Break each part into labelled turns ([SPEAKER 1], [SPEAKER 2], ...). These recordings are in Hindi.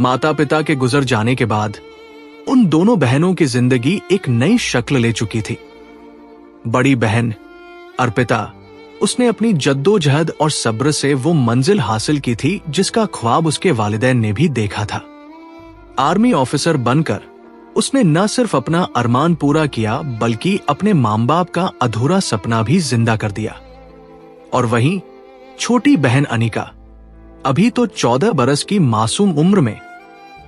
[SPEAKER 1] माता पिता के गुजर जाने के बाद उन दोनों बहनों की जिंदगी एक नई शक्ल ले चुकी थी। बड़ी बहन अर्पिता, उसने अपनी जद्दोजहद और सब्र से वो मंजिल हासिल की थी जिसका ख्वाब उसके वालिदैन ने भी देखा था। आर्मी ऑफिसर बनकर उसने न सिर्फ अपना अरमान पूरा किया बल्कि अपने मां बाप का अधूरा सपना भी जिंदा कर दिया। और वहीं छोटी बहन अनिका अभी तो 14 बरस की मासूम उम्र में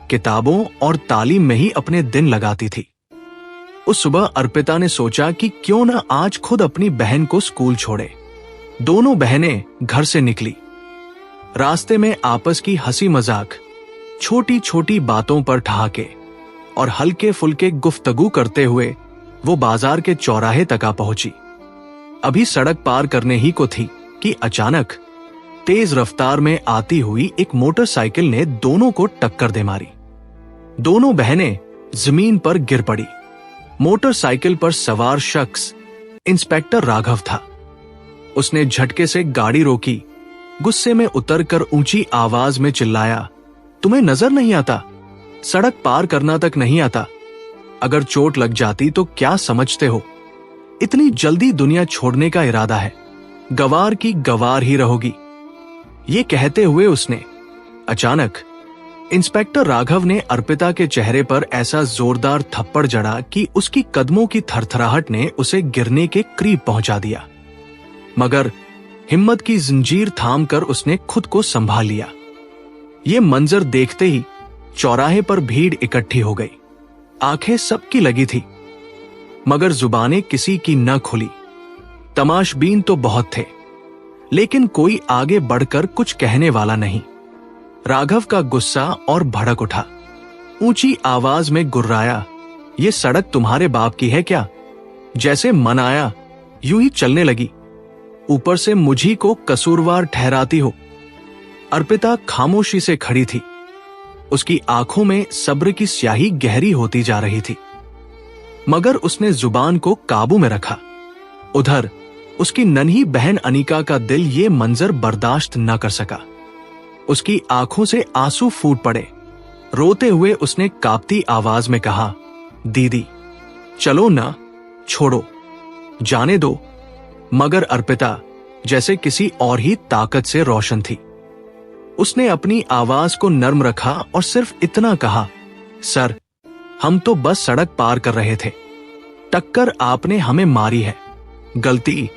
[SPEAKER 1] किताबों और तालीम में ही अपने दिन लगाती थी। उस सुबह अर्पिता ने सोचा कि क्यों न आज खुद अपनी बहन को स्कूल छोड़े। दोनों बहनें घर से निकली। रास्ते में आपस की हंसी मजाक, छोटी छोटी बातों पर ठहाके और हल्के फुल्के गुफ्तगू करते हुए वो बाजार के चौराहे तक आ पहुंची। अभी सड़क पार करने ही को थी कि अचानक तेज रफ्तार में आती हुई एक मोटरसाइकिल ने दोनों को टक्कर दे मारी। दोनों बहनें जमीन पर गिर पड़ी। मोटरसाइकिल पर सवार शख्स इंस्पेक्टर राघव था। उसने झटके से गाड़ी रोकी, गुस्से में उतरकर ऊंची आवाज में चिल्लाया, तुम्हें नजर नहीं आता? सड़क पार करना तक नहीं आता? अगर चोट लग जाती तो क्या समझते हो? इतनी जल्दी दुनिया छोड़ने का इरादा है? गवार की गवार ही रहोगी। ये कहते हुए उसने अचानक इंस्पेक्टर राघव ने अर्पिता के चेहरे पर ऐसा जोरदार थप्पड़ जड़ा कि उसकी कदमों की थरथराहट ने उसे गिरने के करीब पहुंचा दिया। मगर हिम्मत की जंजीर थाम कर उसने खुद को संभाल लिया। ये मंजर देखते ही चौराहे पर भीड़ इकट्ठी हो गई। आंखें सबकी लगी थी मगर जुबानें किसी की न खुली। तमाशबीन तो बहुत थे लेकिन कोई आगे बढ़कर कुछ कहने वाला नहीं। राघव का गुस्सा और भड़क उठा। ऊंची आवाज में गुर्राया, ये सड़क तुम्हारे बाप की है क्या? जैसे मन आया यूं ही चलने लगी, ऊपर से मुझी को कसूरवार ठहराती हो। अर्पिता खामोशी से खड़ी थी। उसकी आंखों में सब्र की स्याही गहरी होती जा रही थी मगर उसने जुबान को काबू में रखा। उधर उसकी नन्ही बहन अनिका का दिल ये मंजर बर्दाश्त न कर सका। उसकी आंखों से आंसू फूट पड़े। रोते हुए उसने कांपती आवाज में कहा, दीदी चलो ना, छोड़ो, जाने दो। मगर अर्पिता जैसे किसी और ही ताकत से रोशन थी। उसने अपनी आवाज को नर्म रखा और सिर्फ इतना कहा, सर हम तो बस सड़क पार कर रहे थे, टक्कर आपने हमें मारी है। गलती,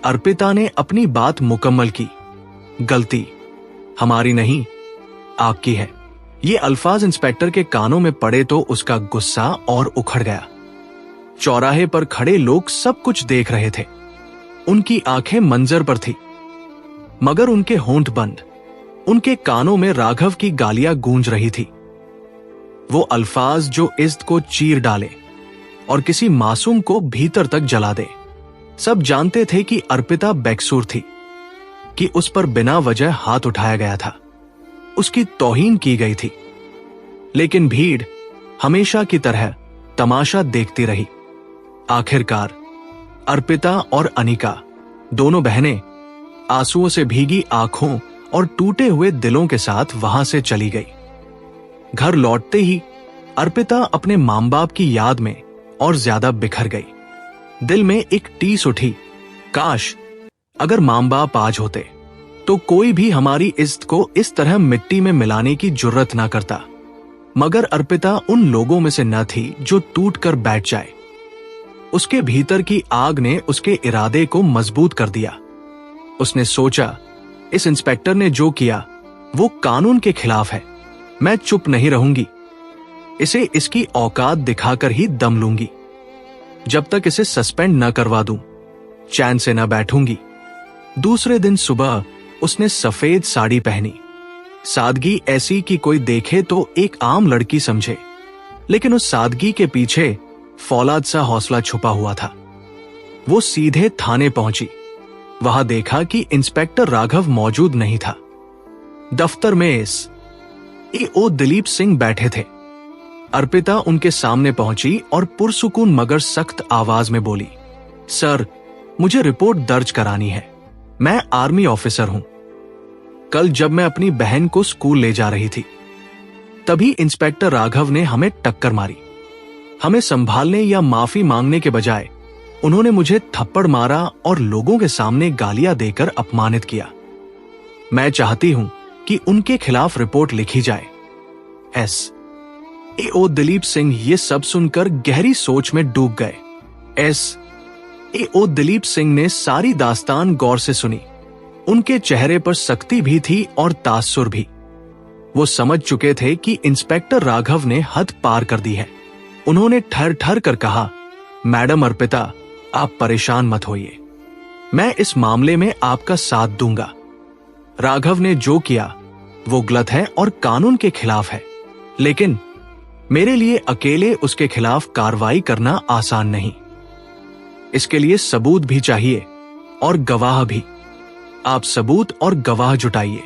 [SPEAKER 1] अर्पिता ने अपनी बात मुकम्मल की, गलती हमारी नहीं आपकी है। ये अल्फाज इंस्पेक्टर के कानों में पड़े तो उसका गुस्सा और उखड़ गया। चौराहे पर खड़े लोग सब कुछ देख रहे थे। उनकी आंखें मंजर पर थी मगर उनके होंठ बंद। उनके कानों में राघव की गालियां गूंज रही थी, वो अल्फाज जो इज्जत को चीर डाले और किसी मासूम को भीतर तक जला दे। सब जानते थे कि अर्पिता बेकसूर थी, कि उस पर बिना वजह हाथ उठाया गया था, उसकी तौहीन की गई थी। लेकिन भीड़ हमेशा की तरह तमाशा देखती रही। आखिरकार अर्पिता और अनिका, दोनों बहनें, आंसुओं से भीगी आंखों और टूटे हुए दिलों के साथ वहां से चली गई। घर लौटते ही अर्पिता अपने मां बाप की याद में और ज्यादा बिखर गई। दिल में एक टीस उठी, काश अगर मां बाप आज होते तो कोई भी हमारी इज्जत को इस तरह मिट्टी में मिलाने की जुर्रत ना करता। मगर अर्पिता उन लोगों में से न थी जो टूट कर बैठ जाए। उसके भीतर की आग ने उसके इरादे को मजबूत कर दिया। उसने सोचा, इस इंस्पेक्टर ने जो किया वो कानून के खिलाफ है, मैं चुप नहीं रहूंगी। इसे इसकी औकात दिखाकर ही दम लूंगी। जब तक इसे सस्पेंड न करवा दूं, चैन से न बैठूंगी। दूसरे दिन सुबह उसने सफेद साड़ी पहनी। सादगी ऐसी कि कोई देखे तो एक आम लड़की समझे, लेकिन उस सादगी के पीछे फौलाद सा हौसला छुपा हुआ था। वो सीधे थाने पहुंची। वहां देखा कि इंस्पेक्टर राघव मौजूद नहीं था। दफ्तर में एओ दिलीप सिंह बैठे थे। अर्पिता उनके सामने पहुंची और पुरसुकून मगर सख्त आवाज में बोली, सर मुझे रिपोर्ट दर्ज करानी है। मैं आर्मी ऑफिसर हूं। कल जब मैं अपनी बहन को स्कूल ले जा रही थी तभी इंस्पेक्टर राघव ने हमें टक्कर मारी। हमें संभालने या माफी मांगने के बजाय उन्होंने मुझे थप्पड़ मारा और लोगों के सामने गालियां देकर अपमानित किया। मैं चाहती हूं कि उनके खिलाफ रिपोर्ट लिखी जाए। एसएओ दिलीप सिंह ये सब सुनकर गहरी सोच में डूब गए। एसएओ दिलीप सिंह ने सारी दास्तान गौर से सुनी। उनके चेहरे पर सख्ती भी थी और तासुर भी। वो समझ चुके थे कि इंस्पेक्टर राघव ने हद पार कर दी है। उन्होंने ठर ठर कर कहा, मैडम अर्पिता, आप परेशान मत होइए, मैं इस मामले में आपका साथ दूंगा। राघव ने जो किया वो गलत है और कानून के खिलाफ है, लेकिन मेरे लिए अकेले उसके खिलाफ कार्रवाई करना आसान नहीं। इसके लिए सबूत भी चाहिए और गवाह भी। आप सबूत और गवाह जुटाइए,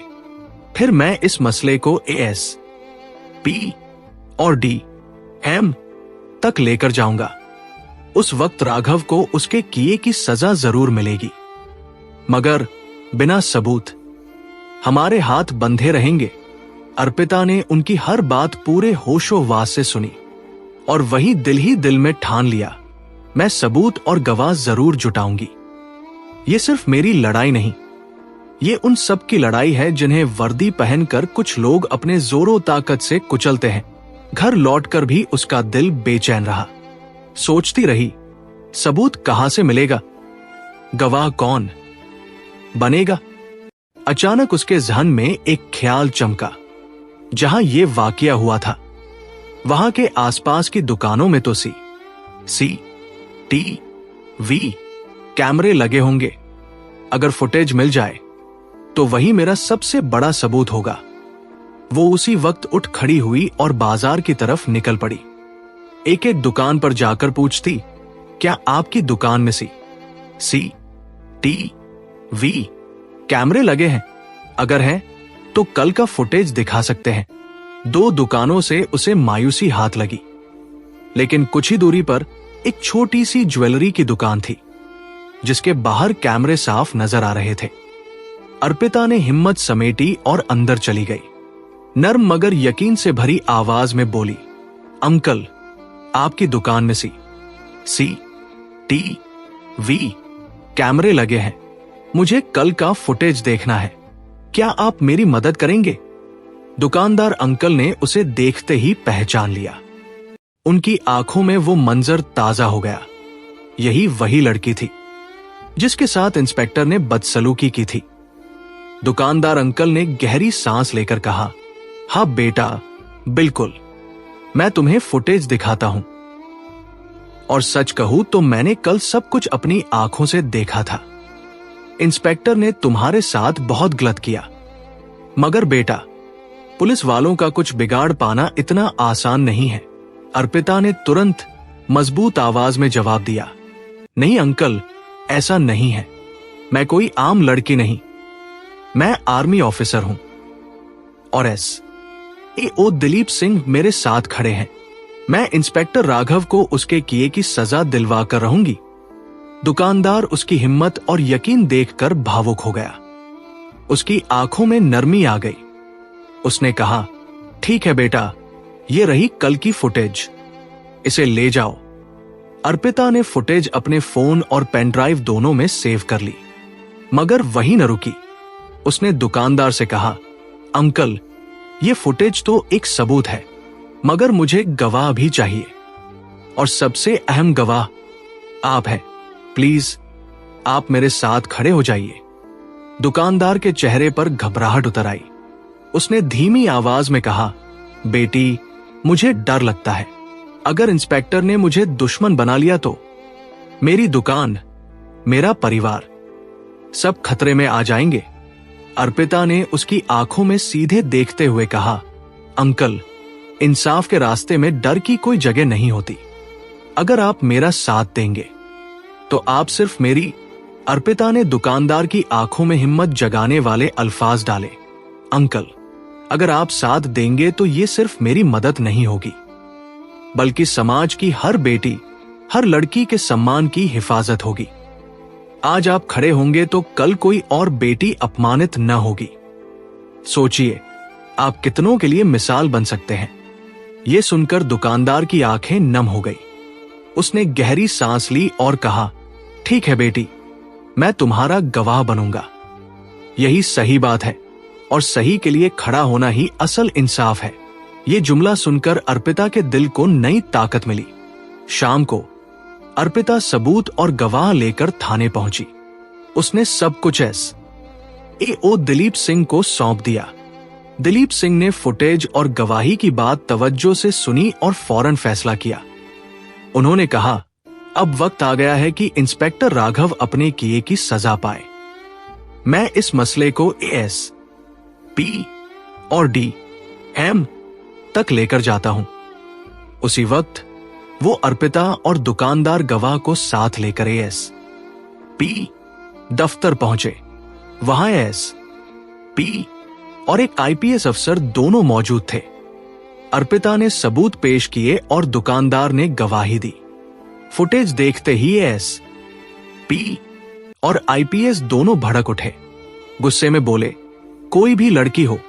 [SPEAKER 1] फिर मैं इस मसले को एएस, पी और डीएम तक लेकर जाऊंगा। उस वक्त राघव को उसके किए की सजा जरूर मिलेगी, मगर बिना सबूत हमारे हाथ बंधे रहेंगे। अर्पिता ने उनकी हर बात पूरे होशोवास से सुनी और वही दिल में ठान लिया, मैं सबूत और गवाह जरूर जुटाऊंगी। ये सिर्फ मेरी लड़ाई नहीं, ये उन सब की लड़ाई है जिन्हें वर्दी पहनकर कुछ लोग अपने जोरों ताकत से कुचलते हैं। घर लौटकर भी उसका दिल बेचैन रहा। सोचती रही, सबूत कहां से मिलेगा, गवाह कौन बनेगा। अचानक उसके जहन में एक ख्याल चमका। जहां ये वाकया हुआ था वहां के आसपास की दुकानों में तो CCTV कैमरे लगे होंगे। अगर फुटेज मिल जाए तो वही मेरा सबसे बड़ा सबूत होगा। वो उसी वक्त उठ खड़ी हुई और बाजार की तरफ निकल पड़ी। एक एक दुकान पर जाकर पूछती, क्या आपकी दुकान में CCTV कैमरे लगे हैं? अगर हैं तो कल का फुटेज दिखा सकते हैं। 2 दुकानों से उसे मायूसी हाथ लगी, लेकिन कुछ ही दूरी पर एक छोटी सी ज्वेलरी की दुकान थी जिसके बाहर कैमरे साफ नजर आ रहे थे। अर्पिता ने हिम्मत समेटी और अंदर चली गई। नर्म मगर यकीन से भरी आवाज में बोली, अंकल, आपकी दुकान में CCTV कैमरे लगे हैं। मुझे कल का फुटेज देखना है। क्या आप मेरी मदद करेंगे? दुकानदार अंकल ने उसे देखते ही पहचान लिया। उनकी आंखों में वो मंजर ताजा हो गया। यही वही लड़की थी जिसके साथ इंस्पेक्टर ने बदसलूकी की थी। दुकानदार अंकल ने गहरी सांस लेकर कहा, हाँ बेटा, बिल्कुल, मैं तुम्हें फुटेज दिखाता हूं। और सच कहूं तो मैंने कल सब कुछ अपनी आंखों से देखा था। इंस्पेक्टर ने तुम्हारे साथ बहुत गलत किया, मगर बेटा, पुलिस वालों का कुछ बिगाड़ पाना इतना आसान नहीं है। अर्पिता ने तुरंत मजबूत आवाज में जवाब दिया, नहीं अंकल, ऐसा नहीं है। मैं कोई आम लड़की नहीं, मैं आर्मी ऑफिसर हूं और एसएओ दिलीप सिंह मेरे साथ खड़े हैं। मैं इंस्पेक्टर राघव को उसके किए की सजा दिलवा कर रहूंगी। दुकानदार उसकी हिम्मत और यकीन देखकर भावुक हो गया। उसकी आंखों में नरमी आ गई। उसने कहा, ठीक है बेटा, ये रही कल की फुटेज, इसे ले जाओ। अर्पिता ने फुटेज अपने फोन और पेन ड्राइव दोनों में सेव कर ली, मगर वही न रुकी। उसने दुकानदार से कहा, अंकल, ये फुटेज तो एक सबूत है, मगर मुझे गवाह भी चाहिए, और सबसे अहम गवाह आप हैं। प्लीज आप मेरे साथ खड़े हो जाइए। दुकानदार के चेहरे पर घबराहट उतर आई। उसने धीमी आवाज में कहा, बेटी, मुझे डर लगता है। अगर इंस्पेक्टर ने मुझे दुश्मन बना लिया तो मेरी दुकान, मेरा परिवार सब खतरे में आ जाएंगे। अर्पिता ने उसकी आंखों में सीधे देखते हुए कहा, अंकल, इंसाफ के रास्ते में डर की कोई जगह नहीं होती। अगर आप मेरा साथ देंगे तो आप सिर्फ मेरी। अर्पिता ने दुकानदार की आंखों में हिम्मत जगाने वाले अल्फाज डाले, अंकल, अगर आप साथ देंगे तो ये सिर्फ मेरी मदद नहीं होगी, बल्कि समाज की हर बेटी, हर लड़की के सम्मान की हिफाजत होगी। आज आप खड़े होंगे तो कल कोई और बेटी अपमानित न होगी। सोचिए, आप कितनों के लिए मिसाल बन सकते हैं। ये सुनकर दुकानदार की आंखें नम हो गई। उसने गहरी सांस ली और कहा, ठीक है बेटी, मैं तुम्हारा गवाह बनूंगा। यही सही बात है और सही के लिए खड़ा होना ही असल इंसाफ है। ये जुमला सुनकर अर्पिता के दिल को नई ताकत मिली। शाम को अर्पिता सबूत और गवाह लेकर थाने पहुंची। उसने सब कुछ एसओ दिलीप सिंह को सौंप दिया। दिलीप सिंह ने फुटेज और गवाही की बात तवज्जो से सुनी और फौरन फैसला किया। उन्होंने कहा, अब वक्त आ गया है कि इंस्पेक्टर राघव अपने किए की सजा पाए। मैं इस मसले को एस, पी और डी, एम तक लेकर जाता हूं। उसी वक्त वो अर्पिता और दुकानदार गवाह को साथ लेकर एस, पी दफ्तर पहुंचे। वहां एस, पी और एक आईपीएस अफसर दोनों मौजूद थे। अर्पिता ने सबूत पेश किए और दुकानदार ने गवाही दी। फुटेज देखते ही एस, पी और आईपीएस दोनों भड़क उठे। गुस्से में बोले, कोई भी लड़की हो,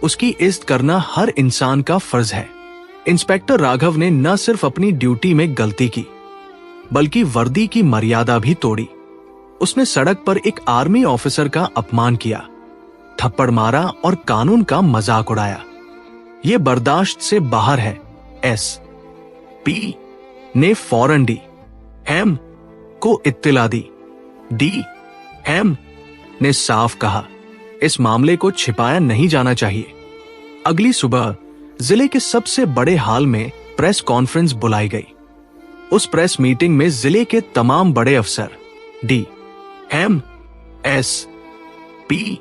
[SPEAKER 1] उसकी इज्जत करना हर इंसान का फर्ज है। इंस्पेक्टर राघव ने न सिर्फ अपनी ड्यूटी में गलती की, बल्कि वर्दी की मर्यादा भी तोड़ी। उसने सड़क पर एक आर्मी ऑफिसर का अपमान किया, थप्पड़ मारा और कानून का मजाक उड़ाया। यह बर्दाश्त से बाहर है। एस, पी ने फौरन डी, एम को इत्तिला दी। डी, एम ने साफ कहा, इस मामले को छिपाया नहीं जाना चाहिए। अगली सुबह जिले के सबसे बड़े हॉल में प्रेस कॉन्फ्रेंस बुलाई गई। उस प्रेस मीटिंग में जिले के तमाम बड़े अफसर D, M, S, P,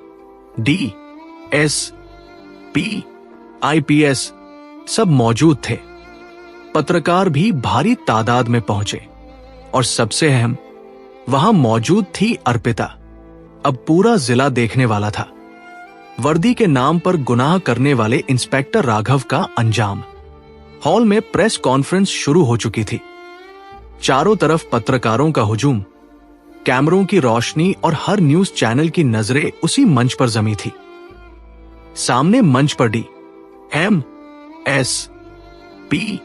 [SPEAKER 1] D, S, P, IPS सब मौजूद थे। पत्रकार भी भारी तादाद में पहुंचे और सबसे अहम, वहां मौजूद थी अर्पिता। अब पूरा जिला देखने वाला था वर्दी के नाम पर गुनाह करने वाले इंस्पेक्टर राघव का अंजाम। हॉल में प्रेस कॉन्फ्रेंस शुरू हो चुकी थी। चारों तरफ पत्रकारों का हुजूम, कैमरों की रोशनी और हर न्यूज चैनल की नजरें उसी मंच पर जमी थी। सामने मंच पर D, M, S, P,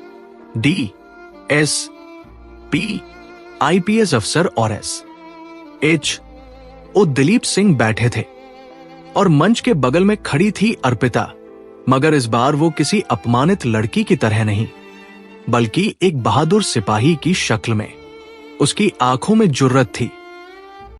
[SPEAKER 1] D, S, P, IPS अफसर और S, H, O Dilip Singh बैठे थे और मंच के बगल में खड़ी थी अर्पिता। मगर इस बार वो किसी अपमानित लड़की की तरह नहीं, बल्कि एक बहादुर सिपाही की शक्ल में। उसकी आंखों में जुर्रत थी,